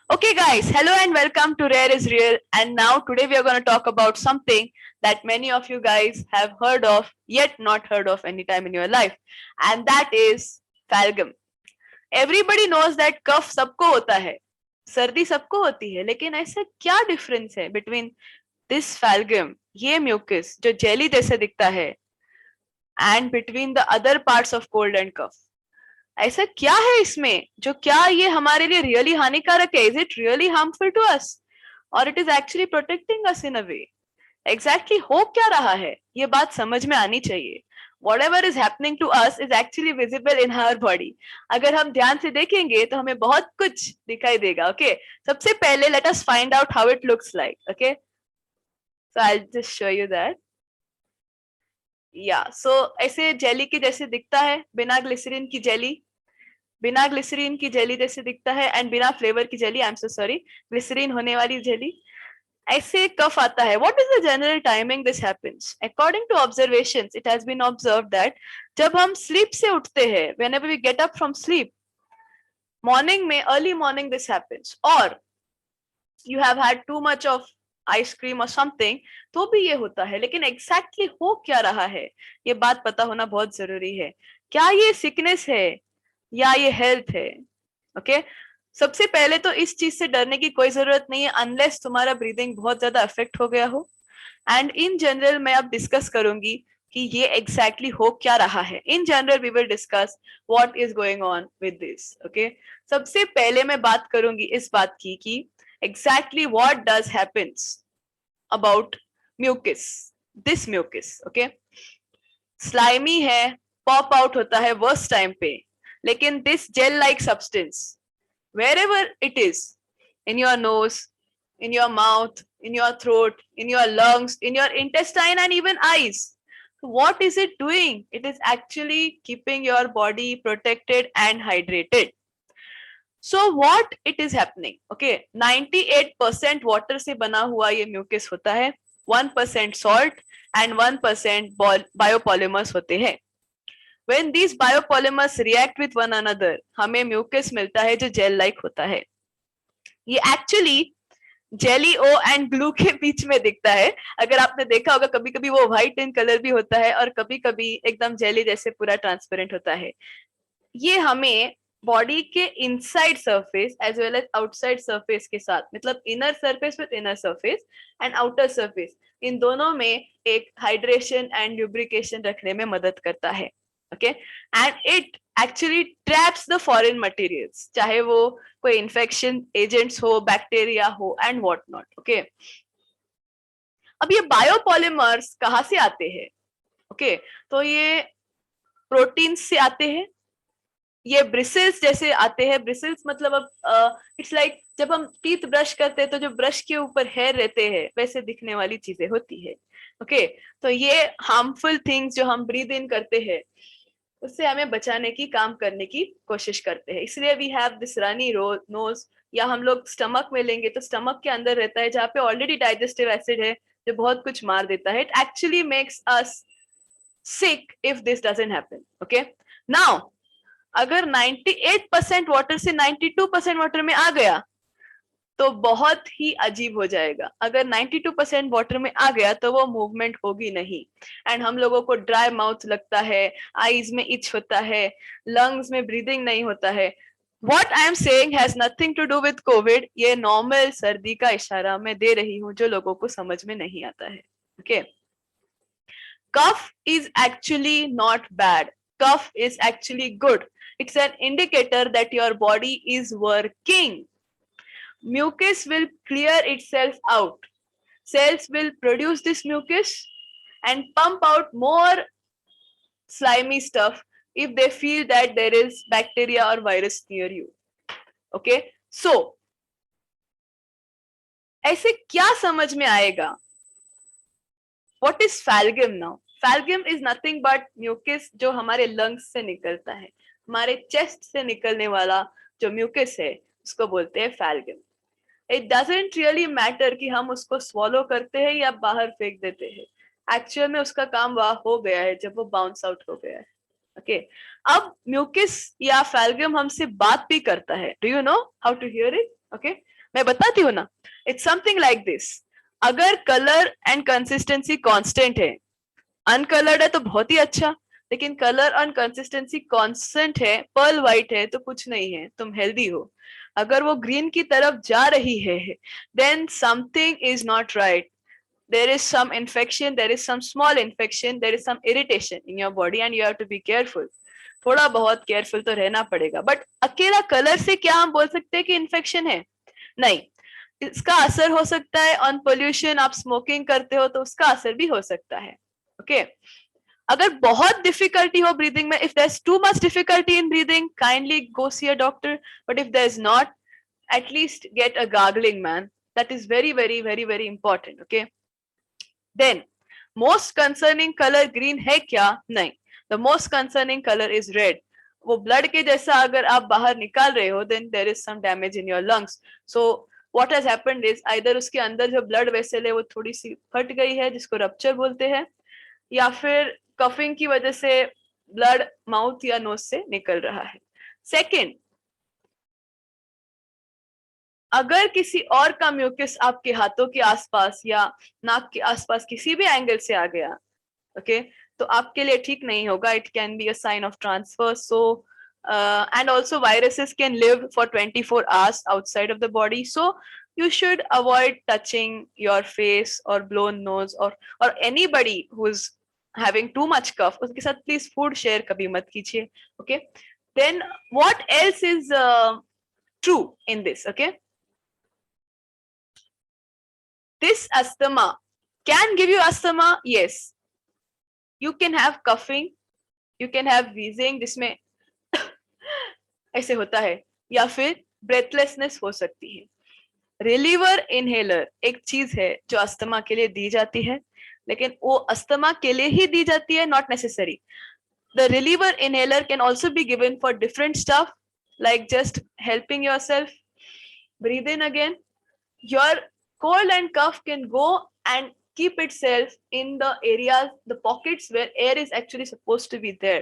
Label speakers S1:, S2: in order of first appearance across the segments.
S1: Okay, guys, hello and welcome to Rare is Real. And now, today we are going to talk about something that many of you guys have heard of, yet not heard of any time in your life, and that is falgum. Everybody knows that cough सबको होता है, सर्दी सबको होती है, लेकिन ऐसा क्या डिफरेंस है between this falgum, ये mucus जो जेली जैसे दिखता है, and between the other parts of cold and cough? ऐसा क्या है इसमें जो क्या ये हमारे लिए रियली हानिकारक है? Is it really harmful to us और it is actually protecting us in a way? Exactly हो क्या रहा है, ये बात समझ में आनी चाहिए. Whatever is happening to us is actually visible in our body. अगर हम ध्यान से देखेंगे तो हमें बहुत कुछ दिखाई देगा. ओके, सबसे पहले let us find out how it looks like. Okay, so I'll just show you that. So ऐसे जेली के जैसे दिखता है, बिना ग्लिसरीन की जेली, बिना ग्लिसरीन की जेली जैसे दिखता है, एंड बिना फ्लेवर की jelly, I am so sorry, glycerine होने वाली जेली. ऐसे कफ आता है. What is the general timing this happens? According to observations it has been observed that जब हम स्लीप से उठते हैं, whenever we get up from sleep, morning में, अर्ली मॉर्निंग दिस हैपेंस, और you have had too much of ice cream और something, तो भी ये होता है. लेकिन एग्जैक्टली हो क्या रहा है, ये बात पता होना बहुत जरूरी है. क्या ये सिकनेस है या ये हेल्थ है? ओके, सबसे पहले तो इस चीज से डरने की कोई जरूरत नहीं है अनलेस तुम्हारा ब्रीदिंग बहुत ज्यादा अफेक्ट हो गया हो. एंड इन जनरल मैं अब डिस्कस करूंगी कि ये एग्जैक्टली हो क्या रहा है. In general we will discuss what is going on with this. Okay, सबसे पहले मैं बात करूंगी इस बात की कि exactly what does happens about mucus, this mucus. Okay, slimy है, पॉप आउट होता है वर्स्ट टाइम पे, लेकिन this gel like substance wherever it is, in your nose, in your mouth, in your throat, in your lungs, in your intestine, and even eyes. What is it doing? It is actually keeping your body protected and hydrated. So what it is happening? Okay, 98% water से बना हुआ ये mucus होता है, 1% salt and 1% biopolymers होते हैं. When these biopolymers react with one another, हमें mucus मिलता है जो जेल लाइक होता है. ये actually jelly oh and glue के बीच में दिखता है. अगर आपने देखा होगा, कभी कभी वो व्हाइट इन कलर भी होता है और कभी कभी एकदम जेली जैसे पूरा ट्रांसपेरेंट होता है. ये हमें बॉडी के inside surface as well as outside surface के साथ, मतलब inner surface with inner surface and outer surface, इन दोनों में एक हाइड्रेशन एंड ल्यूब्रिकेशन रखने में मदद करता है. Okay, and it actually traps the foreign materials, चाहे वो कोई इन्फेक्शन एजेंट्स हो, बैक्टीरिया हो एंड व्हाट नॉट. ओके, अब ये बायोपॉलिमर्स कहाँ से आते हैं? ओके, तो ये प्रोटीन से आते हैं, ये ब्रिसल्स जैसे आते हैं. ब्रिसल्स मतलब अब इट्स लाइक जब हम टीथ ब्रश करते हैं तो जो ब्रश के ऊपर हेयर रहते हैं वैसे दिखने वाली चीजें होती है. ओके, तो ये हार्मफुल थिंग्स जो हम ब्रीद इन करते हैं उससे हमें बचाने की, काम करने की कोशिश करते हैं. इसलिए we have this runny nose, या हम लोग स्टमक में लेंगे तो स्टमक के अंदर रहता है जहाँ पे ऑलरेडी डाइजेस्टिव एसिड है जो बहुत कुछ मार देता है. It actually makes us sick if this doesn't happen. Okay, now अगर 98% वाटर से 92% वाटर में आ गया तो बहुत ही अजीब हो जाएगा. अगर 92% वाटर में आ गया तो वो मूवमेंट होगी नहीं, एंड हम लोगों को ड्राई माउथ लगता है, आईज में इच होता है, लंग्स में ब्रीदिंग नहीं होता है. What I am saying has nothing to do with COVID. ये नॉर्मल सर्दी का इशारा मैं दे रही हूँ जो लोगों को समझ में नहीं आता है. Okay, cough is actually not bad. Cough is actually good. It's an indicator that your body is working. Mucus will clear itself out. Cells will produce this mucus and pump out more slimy stuff if they feel that there is bacteria or virus near you. Okay, so ऐसे क्या समझ में आएगा? What is falgum now? Falgum is nothing but mucus जो हमारे lungs से निकलता है. हमारे चेस्ट से निकलने वाला जो म्यूकस है उसको बोलते हैं falgum. It doesn't really matter कि हम उसको swallow करते हैं या बाहर फेंक देते हैं. एक्चुअल में उसका काम वहां हो गया है जब वो बाउंस आउट हो गया है. ओके, अब म्यूकस या फैल्गम हमसे बात भी करता है. Do you know how to hear it? Okay मैं बताती हूँ ना, इट्स समथिंग लाइक दिस। अगर कलर एंड कंसिस्टेंसी कांस्टेंट है, अनकलर्ड है तो बहुत ही अच्छा, लेकिन कलर एंड कंसिस्टेंसी कांस्टेंट है, पर्ल व्हाइट है, तो कुछ नहीं है, तुम हेल्दी हो। अगर वो ग्रीन की तरफ जा रही है, then something is not right, there is some infection, there is some small infection, there is some irritation in your body and you have to be careful. थोड़ा बहुत केयरफुल तो रहना पड़ेगा। बट अकेला कलर से क्या हम बोल सकते हैं कि इन्फेक्शन है? नहीं, इसका असर हो सकता है ऑन पोल्यूशन, आप स्मोकिंग करते हो तो उसका असर भी हो सकता है। ओके अगर बहुत डिफिकल्टी हो ब्रीदिंग में, if there is too much difficulty in breathing, kindly go see a doctor, but if there is not, at least get a gargling, man. That is very very very very important. Okay, then most concerning color green है क्या? नहीं, the most concerning color is red. वो blood के जैसा अगर आप बाहर निकाल रहे हो, then there is some damage in your lungs. So what has happened is either उसके अंदर जो ब्लड वेसल है वो थोड़ी सी फट गई है, जिसको रप्चर बोलते हैं, या फिर कफिंग की वजह से ब्लड माउथ या नोज से निकल रहा है। सेकेंड, अगर किसी और का म्यूकस आपके हाथों के आसपास या नाक के आसपास किसी भी एंगल से आ गया, ओके तो आपके लिए ठीक नहीं होगा। It can be a sign of transfer. So and also viruses can live for 24 hours outside of the body, so you should avoid touching your face or blown nose or anybody who's having too much cough, उसके साथ please food share कभी मत कीजिए। Okay then what else is true in this? Okay, this asthma can give you asthma. Yes, you can have coughing, you can have wheezing जिसमें ऐसे होता है, या फिर ब्रेथलेसनेस हो सकती है। रिलीवर इनहेलर एक चीज है जो अस्थमा के लिए दी जाती है, लेकिन वो अस्थमा के लिए ही दी जाती है, not necessary. The reliever inhaler can also be given for different stuff, like just helping yourself breathe in again. Your cold and cough can go and keep itself in the areas, the pockets where air is actually supposed to be there,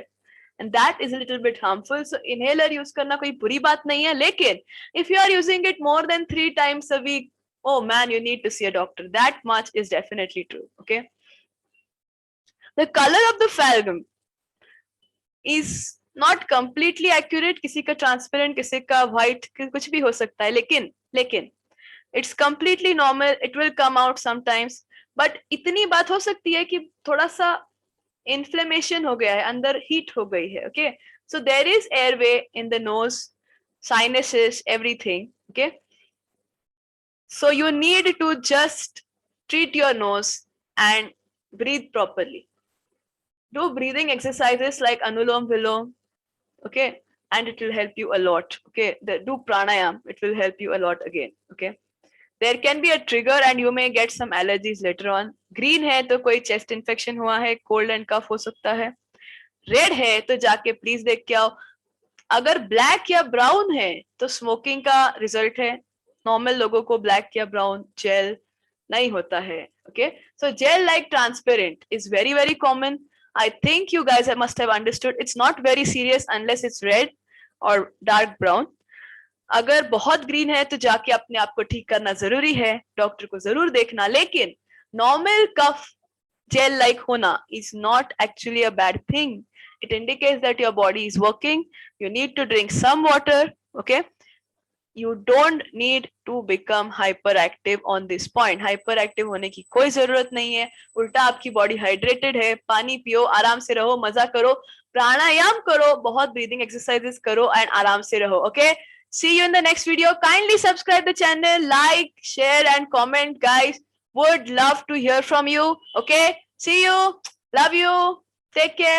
S1: and that is a little bit harmful. So inhaler use करना कोई बुरी बात नहीं है, लेकिन if you are using it more than 3 times a week, oh man, you need to see a doctor. That much is definitely true. Okay, the color of the phalgum is not completely accurate. किसी का transparent, किसी का white, कुछ भी हो सकता है, लेकिन it's completely normal, it will come out sometimes. but इतनी बात हो सकती है कि थोड़ा सा inflammation हो गया है, अंदर हीट हो गई है। okay, so there is airway in the nose, sinuses, everything. okay, so you need to just treat your nose and breathe properly. Do breathing exercises like anulom vilom, okay, and it will help you a lot. okay, do pranayam, it will help you a lot again. okay, there can be a trigger and you may get some allergies later on. green है तो कोई chest infection हुआ है, cold and cough हो सकता है। red है तो जाके प्लीज देख के आओ। अगर ब्लैक या ब्राउन है तो स्मोकिंग का रिजल्ट है। नॉर्मल लोगों को ब्लैक या ब्राउन जेल नहीं होता है। okay, so gel like transparent is very very common. I think you guys must have understood, it's not very serious unless it's red or dark brown. अगर बहुत green है तो जाके अपने आप को ठीक करना जरूरी है, डॉक्टर को जरूर देखना। लेकिन नॉर्मल कफ जेल लाइक होना is not actually a bad thing. It indicates that your body is working. You need to drink some water. okay, you don't need to become hyperactive on this point. hyperactive होने की कोई जरूरत नहीं है, उल्टा आपकी body hydrated है। पानी पियो, आराम से रहो, मजा करो, प्राणायाम करो, बहुत ब्रीदिंग एक्सरसाइजेस करो एंड आराम से रहो। okay, see you in the next video. Kindly subscribe the channel, like, share and comment, guys. Would love to hear from you. okay, see you, love you, take care.